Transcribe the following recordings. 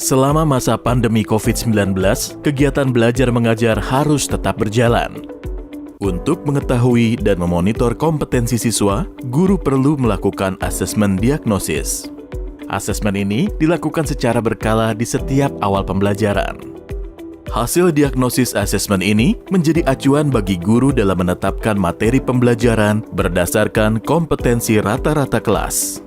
Selama masa pandemi COVID-19, kegiatan belajar mengajar harus tetap berjalan. Untuk mengetahui dan memonitor kompetensi siswa, guru perlu melakukan asesmen diagnosis. Asesmen ini dilakukan secara berkala di setiap awal pembelajaran. Hasil diagnosis asesmen ini menjadi acuan bagi guru dalam menetapkan materi pembelajaran berdasarkan kompetensi rata-rata kelas.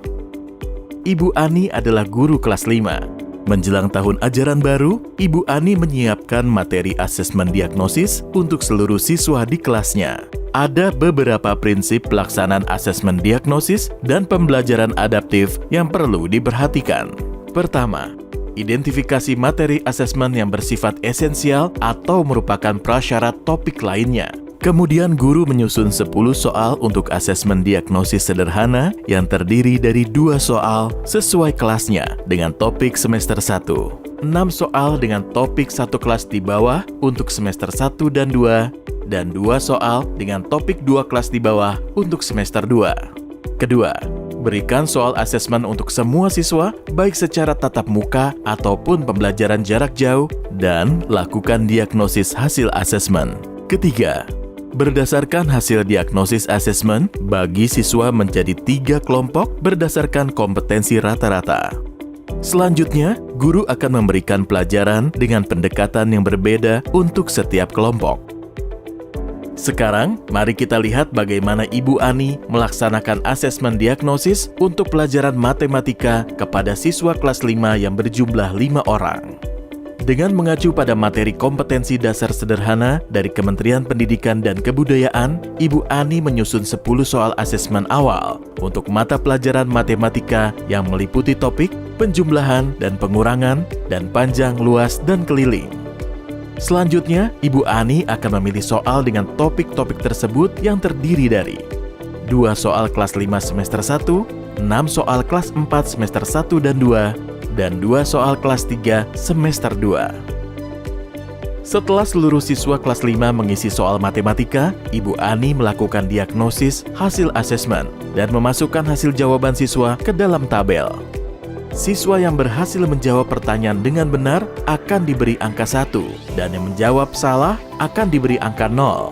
Ibu Ani adalah guru kelas 5. Menjelang tahun ajaran baru, Ibu Ani menyiapkan materi asesmen diagnosis untuk seluruh siswa di kelasnya. Ada beberapa prinsip pelaksanaan asesmen diagnosis dan pembelajaran adaptif yang perlu diperhatikan. Pertama, identifikasi materi asesmen yang bersifat esensial atau merupakan prasyarat topik lainnya. Kemudian guru menyusun 10 soal untuk asesmen diagnosis sederhana yang terdiri dari 2 soal sesuai kelasnya dengan topik semester 1, 6 soal dengan topik 1 kelas di bawah untuk semester 1 dan 2, dan 2 soal dengan topik 2 kelas di bawah untuk semester 2. Kedua, berikan soal asesmen untuk semua siswa, baik secara tatap muka ataupun pembelajaran jarak jauh, dan lakukan diagnosis hasil asesmen. Ketiga, berdasarkan hasil diagnosis asesmen, bagi siswa menjadi 3 kelompok berdasarkan kompetensi rata-rata. Selanjutnya, guru akan memberikan pelajaran dengan pendekatan yang berbeda untuk setiap kelompok. Sekarang, mari kita lihat bagaimana Ibu Ani melaksanakan asesmen diagnosis untuk pelajaran matematika kepada siswa kelas 5 yang berjumlah 5 orang. Dengan mengacu pada materi kompetensi dasar sederhana dari Kementerian Pendidikan dan Kebudayaan, Ibu Ani menyusun 10 soal asesmen awal untuk mata pelajaran matematika yang meliputi topik, penjumlahan dan pengurangan, dan panjang, luas, dan keliling. Selanjutnya, Ibu Ani akan memilih soal dengan topik-topik tersebut yang terdiri dari 2 soal kelas 5 semester 1, 6 soal kelas 4 semester 1 dan 2, dan 2 soal kelas 3 semester 2. Setelah seluruh siswa kelas 5 mengisi soal matematika, Ibu Ani melakukan diagnosis hasil asesmen dan memasukkan hasil jawaban siswa ke dalam tabel. Siswa yang berhasil menjawab pertanyaan dengan benar akan diberi angka 1, dan yang menjawab salah akan diberi angka 0.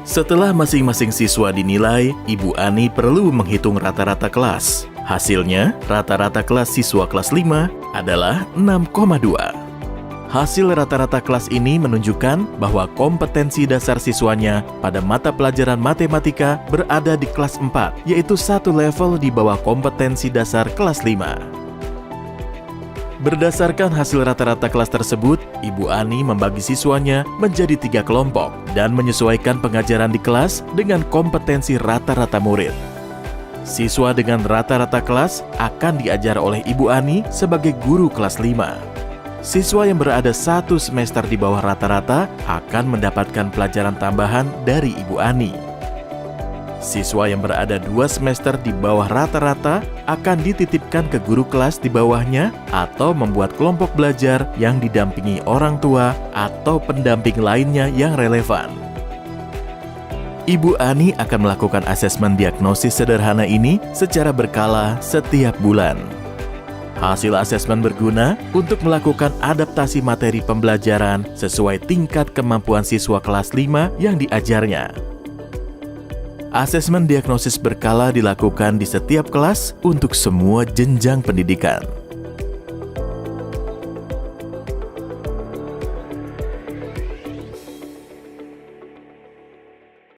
Setelah masing-masing siswa dinilai, Ibu Ani perlu menghitung rata-rata kelas. Hasilnya, rata-rata kelas siswa kelas 5 adalah 6,2. Hasil rata-rata kelas ini menunjukkan bahwa kompetensi dasar siswanya pada mata pelajaran matematika berada di kelas 4, yaitu 1 level di bawah kompetensi dasar kelas 5. Berdasarkan hasil rata-rata kelas tersebut, Ibu Ani membagi siswanya menjadi 3 kelompok dan menyesuaikan pengajaran di kelas dengan kompetensi rata-rata murid. Siswa dengan rata-rata kelas akan diajar oleh Ibu Ani sebagai guru kelas 5. Siswa yang berada 1 semester di bawah rata-rata akan mendapatkan pelajaran tambahan dari Ibu Ani. Siswa yang berada 2 semester di bawah rata-rata akan dititipkan ke guru kelas di bawahnya atau membuat kelompok belajar yang didampingi orang tua atau pendamping lainnya yang relevan. Ibu Ani akan melakukan asesmen diagnosis sederhana ini secara berkala setiap bulan. Hasil asesmen berguna untuk melakukan adaptasi materi pembelajaran sesuai tingkat kemampuan siswa kelas 5 yang diajarnya. Asesmen diagnosis berkala dilakukan di setiap kelas untuk semua jenjang pendidikan.